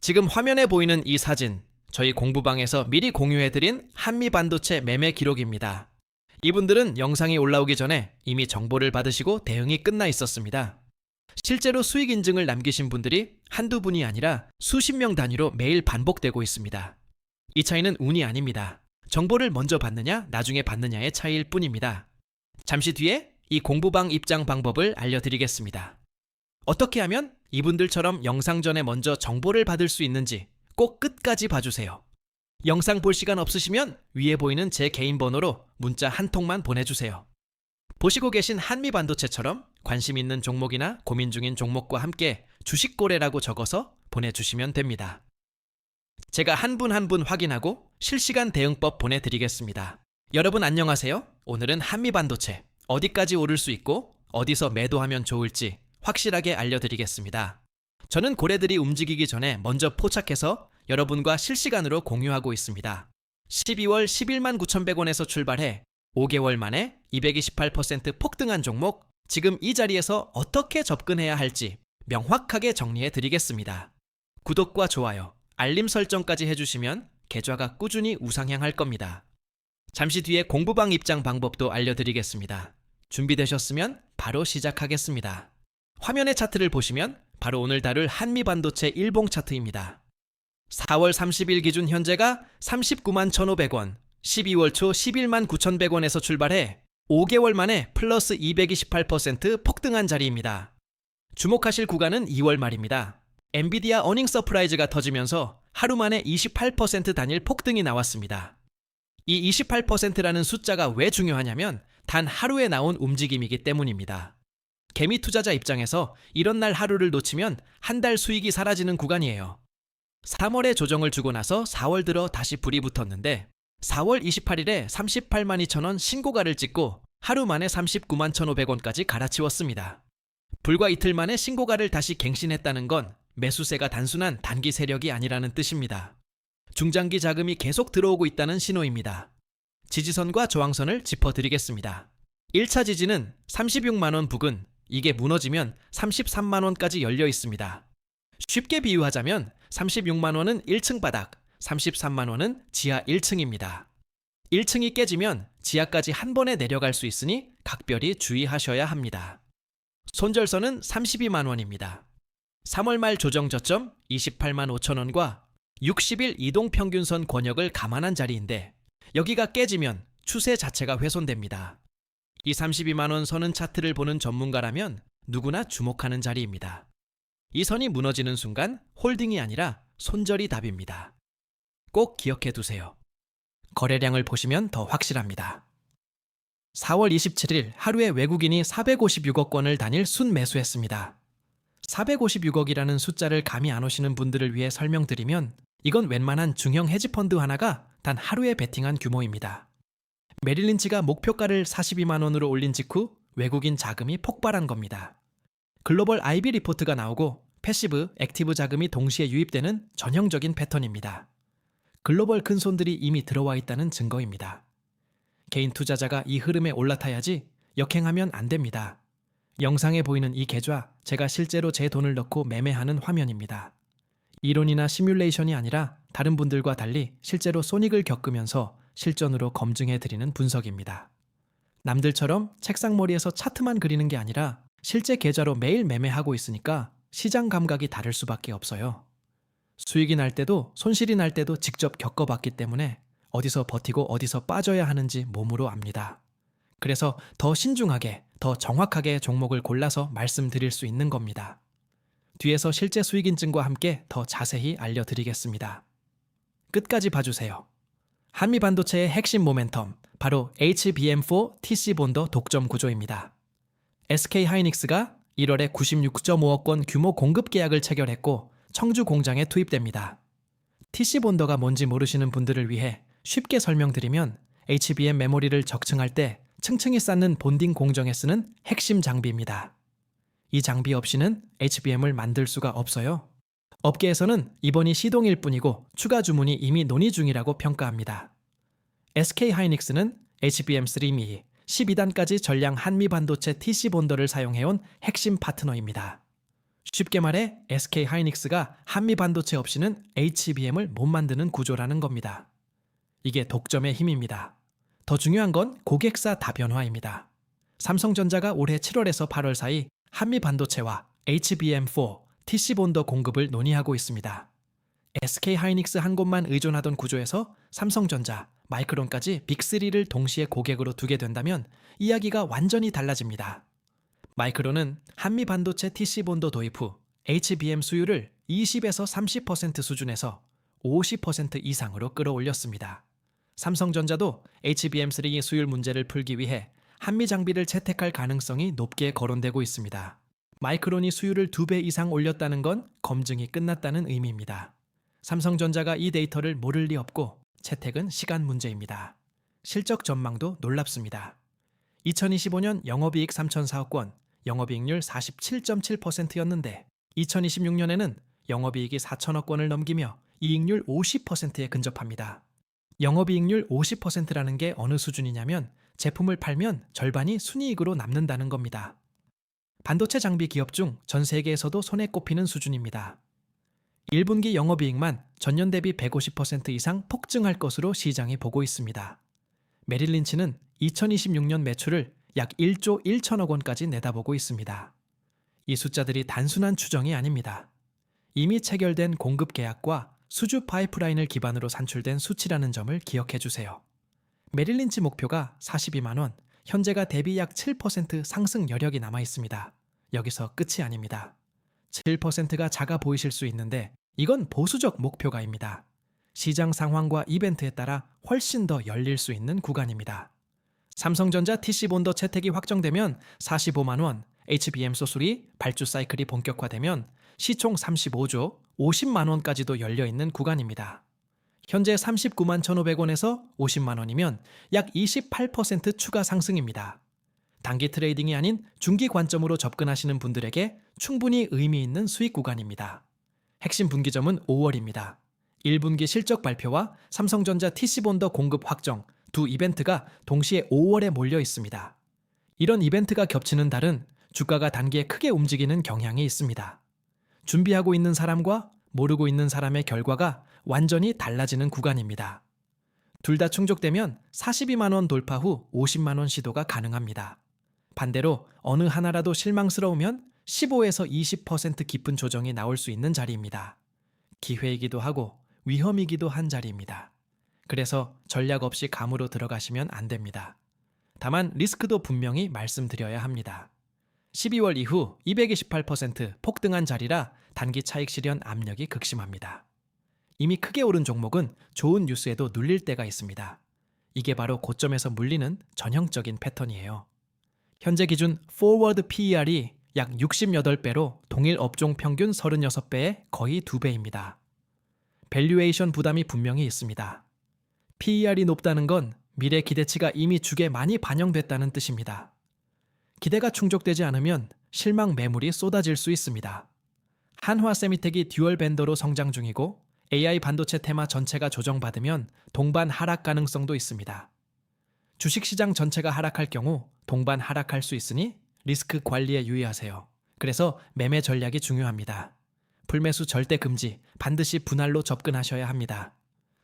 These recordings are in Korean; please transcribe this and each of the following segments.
지금 화면에 보이는 이 사진, 저희 공부방에서 미리 공유해드린 한미반도체 매매 기록입니다. 이분들은 영상이 올라오기 전에 이미 정보를 받으시고 대응이 끝나 있었습니다. 실제로 수익 인증을 남기신 분들이 한두 분이 아니라 수십 명 단위로 매일 반복되고 있습니다. 이 차이는 운이 아닙니다. 정보를 먼저 받느냐, 나중에 받느냐의 차이일 뿐입니다. 잠시 뒤에 이 공부방 입장 방법을 알려드리겠습니다. 어떻게 하면 이분들처럼 영상 전에 먼저 정보를 받을 수 있는지 꼭 끝까지 봐주세요. 영상 볼 시간 없으시면 위에 보이는 제 개인 번호로 문자 한 통만 보내주세요. 보시고 계신 한미반도체처럼 관심 있는 종목이나 고민 중인 종목과 함께 주식거래라고 적어서 보내주시면 됩니다. 제가 한 분 한 분 확인하고 실시간 대응법 보내드리겠습니다. 여러분 안녕하세요. 오늘은 한미반도체 어디까지 오를 수 있고 어디서 매도하면 좋을지 확실하게 알려드리겠습니다. 저는 고래들이 움직이기 전에 먼저 포착해서 여러분과 실시간으로 공유하고 있습니다. 12월 11만 9,100원에서 출발해 5개월 만에 228% 폭등한 종목, 지금 이 자리에서 어떻게 접근해야 할지 명확하게 정리해 드리겠습니다. 구독과 좋아요, 알림 설정까지 해주시면 계좌가 꾸준히 우상향할 겁니다. 잠시 뒤에 공부방 입장 방법도 알려드리겠습니다. 준비되셨으면 바로 시작하겠습니다. 화면의 차트를 보시면 바로 오늘 다룰 한미반도체 일봉 차트입니다. 4월 30일 기준 현재가 39만 1,500원, 12월 초 11만 9,100원에서 출발해 5개월 만에 플러스 228% 폭등한 자리입니다. 주목하실 구간은 2월 말입니다. 엔비디아 어닝 서프라이즈가 터지면서 하루 만에 28% 단일 폭등이 나왔습니다. 이 28%라는 숫자가 왜 중요하냐면 단 하루에 나온 움직임이기 때문입니다. 개미 투자자 입장에서 이런 날 하루를 놓치면 한 달 수익이 사라지는 구간이에요. 3월에 조정을 주고 나서 4월 들어 다시 불이 붙었는데 4월 28일에 38만 2천원 신고가를 찍고 하루 만에 39만 1,500원까지 갈아치웠습니다. 불과 이틀 만에 신고가를 다시 갱신했다는 건 매수세가 단순한 단기 세력이 아니라는 뜻입니다. 중장기 자금이 계속 들어오고 있다는 신호입니다. 지지선과 저항선을 짚어드리겠습니다. 1차 지지는 36만원 부근, 이게 무너지면 33만원까지 열려 있습니다. 쉽게 비유하자면 36만원은 1층 바닥, 33만원은 지하 1층입니다. 1층이 깨지면 지하까지 한 번에 내려갈 수 있으니 각별히 주의하셔야 합니다. 손절선은 32만원입니다. 3월 말 조정 저점 28만 5천원과 60일 이동평균선 권역을 감안한 자리인데 여기가 깨지면 추세 자체가 훼손됩니다. 이 32만원 선은 차트를 보는 전문가라면 누구나 주목하는 자리입니다. 이 선이 무너지는 순간 홀딩이 아니라 손절이 답입니다. 꼭 기억해 두세요. 거래량을 보시면 더 확실합니다. 4월 27일 하루에 외국인이 456억 원을 단일 순매수했습니다. 456억이라는 숫자를 감이 안 오시는 분들을 위해 설명드리면 이건 웬만한 중형 헤지펀드 하나가 단 하루에 베팅한 규모입니다. 메릴 린치가 목표가를 42만 원으로 올린 직후 외국인 자금이 폭발한 겁니다. 글로벌 IB 리포트가 나오고 패시브, 액티브 자금이 동시에 유입되는 전형적인 패턴입니다. 글로벌 큰손들이 이미 들어와 있다는 증거입니다. 개인 투자자가 이 흐름에 올라타야지 역행하면 안 됩니다. 영상에 보이는 이 계좌, 제가 실제로 제 돈을 넣고 매매하는 화면입니다. 이론이나 시뮬레이션이 아니라 다른 분들과 달리 실제로 손익을 겪으면서 실전으로 검증해드리는 분석입니다. 남들처럼 책상머리에서 차트만 그리는 게 아니라 실제 계좌로 매일 매매하고 있으니까 시장 감각이 다를 수밖에 없어요. 수익이 날 때도 손실이 날 때도 직접 겪어봤기 때문에 어디서 버티고 어디서 빠져야 하는지 몸으로 압니다. 그래서 더 신중하게, 더 정확하게 종목을 골라서 말씀드릴 수 있는 겁니다. 뒤에서 실제 수익 인증과 함께 더 자세히 알려드리겠습니다. 끝까지 봐주세요. 한미반도체의 핵심 모멘텀, 바로 HBM4 TC 본더 독점 구조입니다. SK하이닉스가 1월에 96.5억 원 규모 공급 계약을 체결했고 청주 공장에 투입됩니다. TC 본더가 뭔지 모르시는 분들을 위해 쉽게 설명드리면 HBM 메모리를 적층할 때 층층이 쌓는 본딩 공정에 쓰는 핵심 장비입니다. 이 장비 없이는 HBM을 만들 수가 없어요. 업계에서는 이번이 시동일 뿐이고 추가 주문이 이미 논의 중이라고 평가합니다. SK하이닉스는 HBM3미 12단까지 전량 한미반도체 TC 본더를 사용해온 핵심 파트너입니다. 쉽게 말해 SK 하이닉스가 한미 반도체 없이는 HBM을 못 만드는 구조라는 겁니다. 이게 독점의 힘입니다. 더 중요한 건 고객사 다변화입니다. 삼성전자가 올해 7월에서 8월 사이 한미 반도체와 HBM4, TC 본더 공급을 논의하고 있습니다. SK 하이닉스 한 곳만 의존하던 구조에서 삼성전자, 마이크론까지 빅3를 동시에 고객으로 두게 된다면 이야기가 완전히 달라집니다. 마이크론은 한미 반도체 TC 본더 도입 후 HBM 수율을 20에서 30% 수준에서 50% 이상으로 끌어올렸습니다. 삼성전자도 HBM3 수율 문제를 풀기 위해 한미 장비를 채택할 가능성이 높게 거론되고 있습니다. 마이크론이 수율을 2배 이상 올렸다는 건 검증이 끝났다는 의미입니다. 삼성전자가 이 데이터를 모를 리 없고 채택은 시간 문제입니다. 실적 전망도 놀랍습니다. 2025년 영업이익 3,004억 원, 영업이익률 47.7%였는데 2026년에는 영업이익이 4천억 원을 넘기며 이익률 50%에 근접합니다. 영업이익률 50%라는 게 어느 수준이냐면 제품을 팔면 절반이 순이익으로 남는다는 겁니다. 반도체 장비 기업 중 전 세계에서도 손에 꼽히는 수준입니다. 1분기 영업이익만 전년 대비 150% 이상 폭증할 것으로 시장이 보고 있습니다. 메릴린치는 2026년 매출을 약 1조 1천억 원까지 내다보고 있습니다. 이 숫자들이 단순한 추정이 아닙니다. 이미 체결된 공급 계약과 수주 파이프라인을 기반으로 산출된 수치라는 점을 기억해 주세요. 메릴린치 목표가 42만 원, 현재가 대비 약 7% 상승 여력이 남아 있습니다. 여기서 끝이 아닙니다. 7%가 작아 보이실 수 있는데 이건 보수적 목표가입니다. 시장 상황과 이벤트에 따라 훨씬 더 열릴 수 있는 구간입니다. 삼성전자 TC 본더 채택이 확정되면 45만 원, HBM 소술이 발주 사이클이 본격화되면 시총 35조 50만 원까지도 열려있는 구간입니다. 현재 39만 1,500원에서 50만 원이면 약 28% 추가 상승입니다. 단기 트레이딩이 아닌 중기 관점으로 접근하시는 분들에게 충분히 의미 있는 수익 구간입니다. 핵심 분기점은 5월입니다. 1분기 실적 발표와 삼성전자 TC 본더 공급 확정 두 이벤트가 동시에 5월에 몰려 있습니다. 이런 이벤트가 겹치는 달은 주가가 단기에 크게 움직이는 경향이 있습니다. 준비하고 있는 사람과 모르고 있는 사람의 결과가 완전히 달라지는 구간입니다. 둘 다 충족되면 42만 원 돌파 후 50만 원 시도가 가능합니다. 반대로 어느 하나라도 실망스러우면 15에서 20% 깊은 조정이 나올 수 있는 자리입니다. 기회이기도 하고 위험이기도 한 자리입니다. 그래서 전략 없이 감으로 들어가시면 안 됩니다. 다만 리스크도 분명히 말씀드려야 합니다. 12월 이후 228% 폭등한 자리라 단기 차익 실현 압력이 극심합니다. 이미 크게 오른 종목은 좋은 뉴스에도 눌릴 때가 있습니다. 이게 바로 고점에서 물리는 전형적인 패턴이에요. 현재 기준 포워드 PER이 약 68배로 동일 업종 평균 36배의 거의 2배입니다. 밸류에이션 부담이 분명히 있습니다. PER이 높다는 건 미래 기대치가 이미 주게 많이 반영됐다는 뜻입니다. 기대가 충족되지 않으면 실망 매물이 쏟아질 수 있습니다. 한화 세미텍이 듀얼 벤더로 성장 중이고 AI 반도체 테마 전체가 조정받으면 동반 하락 가능성도 있습니다. 주식시장 전체가 하락할 경우 동반 하락할 수 있으니 리스크 관리에 유의하세요. 그래서 매매 전략이 중요합니다. 불매수 절대 금지, 반드시 분할로 접근하셔야 합니다.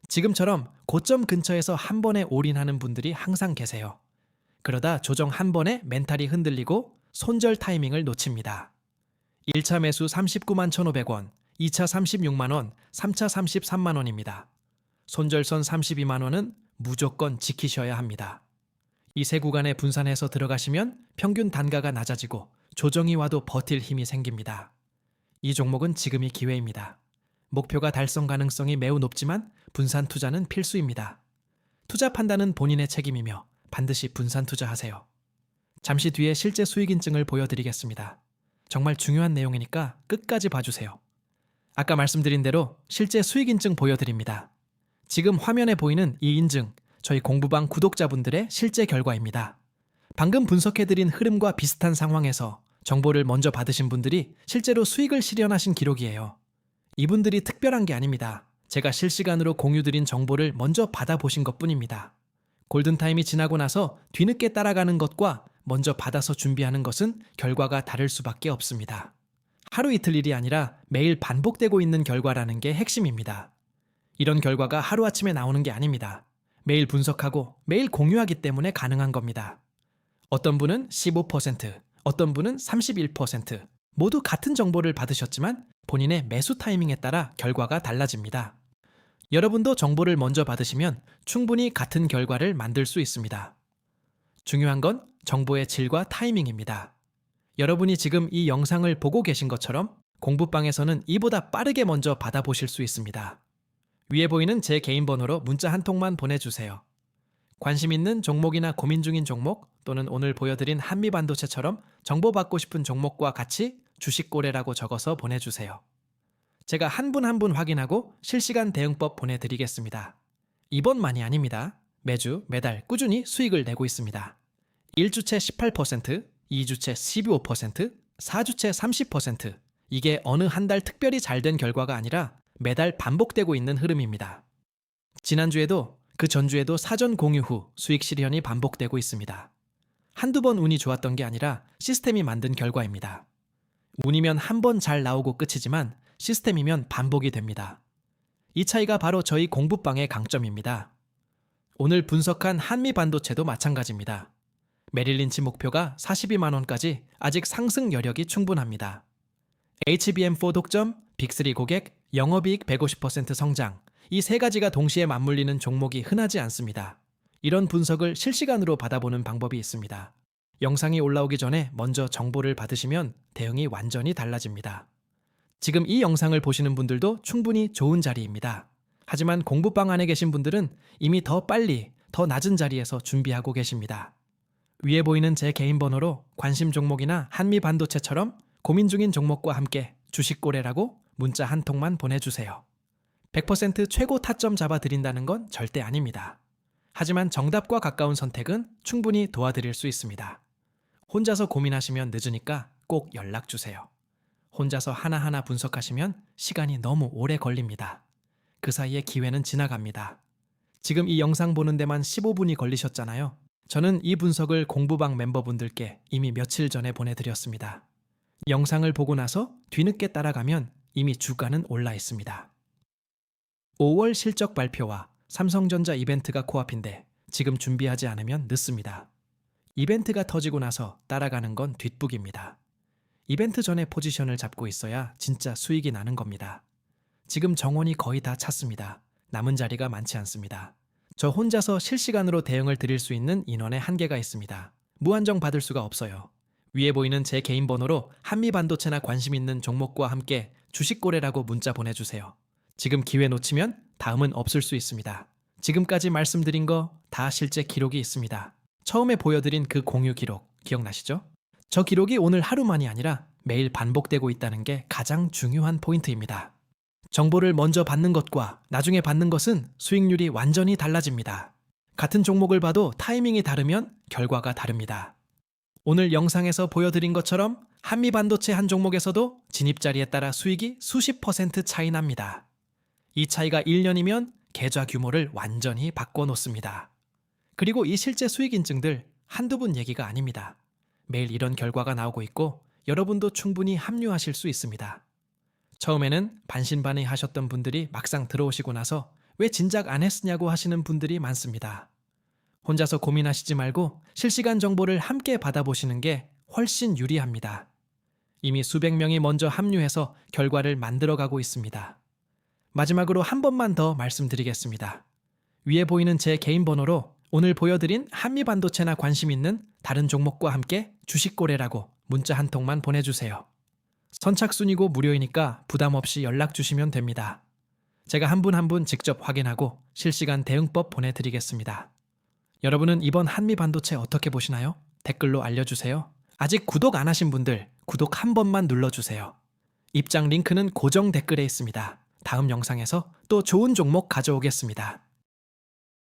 지금처럼 고점 근처에서 한 번에 올인하는 분들이 항상 계세요. 그러다 조정 한 번에 멘탈이 흔들리고 손절 타이밍을 놓칩니다. 1차 매수 39만 1,500원, 2차 36만 원, 3차 33만 원입니다. 손절선 32만 원은 무조건 지키셔야 합니다. 이 세 구간에 분산해서 들어가시면 평균 단가가 낮아지고 조정이 와도 버틸 힘이 생깁니다. 이 종목은 지금이 기회입니다. 목표가 달성 가능성이 매우 높지만 분산 투자는 필수입니다. 투자 판단은 본인의 책임이며 반드시 분산 투자하세요. 잠시 뒤에 실제 수익 인증을 보여드리겠습니다. 정말 중요한 내용이니까 끝까지 봐주세요. 아까 말씀드린 대로 실제 수익 인증 보여드립니다. 지금 화면에 보이는 이 인증, 저희 공부방 구독자분들의 실제 결과입니다. 방금 분석해드린 흐름과 비슷한 상황에서 정보를 먼저 받으신 분들이 실제로 수익을 실현하신 기록이에요. 이분들이 특별한 게 아닙니다. 제가 실시간으로 공유드린 정보를 먼저 받아보신 것뿐입니다. 골든타임이 지나고 나서 뒤늦게 따라가는 것과 먼저 받아서 준비하는 것은 결과가 다를 수밖에 없습니다. 하루 이틀 일이 아니라 매일 반복되고 있는 결과라는 게 핵심입니다. 이런 결과가 하루아침에 나오는 게 아닙니다. 매일 분석하고 매일 공유하기 때문에 가능한 겁니다. 어떤 분은 15%, 어떤 분은 31%, 모두 같은 정보를 받으셨지만 본인의 매수 타이밍에 따라 결과가 달라집니다. 여러분도 정보를 먼저 받으시면 충분히 같은 결과를 만들 수 있습니다. 중요한 건 정보의 질과 타이밍입니다. 여러분이 지금 이 영상을 보고 계신 것처럼 공부방에서는 이보다 빠르게 먼저 받아보실 수 있습니다. 위에 보이는 제 개인 번호로 문자 한 통만 보내주세요. 관심 있는 종목이나 고민 중인 종목 또는 오늘 보여드린 한미반도체처럼 정보받고 싶은 종목과 같이 주식거래라고 적어서 보내주세요. 제가 한 분 한 분 확인하고 실시간 대응법 보내드리겠습니다. 이번만이 아닙니다. 매주 매달 꾸준히 수익을 내고 있습니다. 1주채 18%, 2주채 12%, 4주채 30%, 이게 어느 한 달 특별히 잘 된 결과가 아니라 매달 반복되고 있는 흐름입니다. 지난주에도 그 전주에도 사전 공유 후 수익 실현이 반복되고 있습니다. 한두 번 운이 좋았던 게 아니라 시스템이 만든 결과입니다. 운이면 한 번 잘 나오고 끝이지만 시스템이면 반복이 됩니다. 이 차이가 바로 저희 공부방의 강점입니다. 오늘 분석한 한미반도체도 마찬가지입니다. 메릴린치 목표가 42만 원까지 아직 상승 여력이 충분합니다. HBM4 독점, 빅3 고객, 영업이익 150% 성장, 이 세 가지가 동시에 맞물리는 종목이 흔하지 않습니다. 이런 분석을 실시간으로 받아보는 방법이 있습니다. 영상이 올라오기 전에 먼저 정보를 받으시면 대응이 완전히 달라집니다. 지금 이 영상을 보시는 분들도 충분히 좋은 자리입니다. 하지만 공부방 안에 계신 분들은 이미 더 빨리, 더 낮은 자리에서 준비하고 계십니다. 위에 보이는 제 개인 번호로 관심 종목이나 한미반도체처럼 고민 중인 종목과 함께 주식거래라고 문자 한 통만 보내주세요. 100% 최고 타점 잡아드린다는 건 절대 아닙니다. 하지만 정답과 가까운 선택은 충분히 도와드릴 수 있습니다. 혼자서 고민하시면 늦으니까 꼭 연락주세요. 혼자서 하나하나 분석하시면 시간이 너무 오래 걸립니다. 그 사이에 기회는 지나갑니다. 지금 이 영상 보는 데만 15분이 걸리셨잖아요. 저는 이 분석을 공부방 멤버분들께 이미 며칠 전에 보내드렸습니다. 영상을 보고 나서 뒤늦게 따라가면 이미 주가는 올라 있습니다. 5월 실적 발표와 삼성전자 이벤트가 코앞인데 지금 준비하지 않으면 늦습니다. 이벤트가 터지고 나서 따라가는 건 뒷북입니다. 이벤트 전에 포지션을 잡고 있어야 진짜 수익이 나는 겁니다. 지금 정원이 거의 다 찼습니다. 남은 자리가 많지 않습니다. 저 혼자서 실시간으로 대응을 드릴 수 있는 인원의 한계가 있습니다. 무한정 받을 수가 없어요. 위에 보이는 제 개인 번호로 한미반도체나 관심 있는 종목과 함께 주식거래라고 문자 보내주세요. 지금 기회 놓치면 다음은 없을 수 있습니다. 지금까지 말씀드린 거 다 실제 기록이 있습니다. 처음에 보여드린 그 공유 기록 기억나시죠? 저 기록이 오늘 하루만이 아니라 매일 반복되고 있다는 게 가장 중요한 포인트입니다. 정보를 먼저 받는 것과 나중에 받는 것은 수익률이 완전히 달라집니다. 같은 종목을 봐도 타이밍이 다르면 결과가 다릅니다. 오늘 영상에서 보여드린 것처럼 한미반도체 한 종목에서도 진입 자리에 따라 수익이 수십 % 차이 납니다. 이 차이가 1년이면 계좌 규모를 완전히 바꿔놓습니다. 그리고 이 실제 수익 인증들 한두 분 얘기가 아닙니다. 매일 이런 결과가 나오고 있고 여러분도 충분히 합류하실 수 있습니다. 처음에는 반신반의 하셨던 분들이 막상 들어오시고 나서 왜 진작 안 했으냐고 하시는 분들이 많습니다. 혼자서 고민하시지 말고 실시간 정보를 함께 받아보시는 게 훨씬 유리합니다. 이미 수백 명이 먼저 합류해서 결과를 만들어가고 있습니다. 마지막으로 한 번만 더 말씀드리겠습니다. 위에 보이는 제 개인 번호로 오늘 보여드린 한미반도체나 관심 있는 다른 종목과 함께 주식거래라고 문자 한 통만 보내주세요. 선착순이고 무료이니까 부담 없이 연락 주시면 됩니다. 제가 한 분 한 분 직접 확인하고 실시간 대응법 보내드리겠습니다. 여러분은 이번 한미반도체 어떻게 보시나요? 댓글로 알려주세요. 아직 구독 안 하신 분들 구독 한 번만 눌러주세요. 입장 링크는 고정 댓글에 있습니다. 다음 영상에서 또 좋은 종목 가져오겠습니다.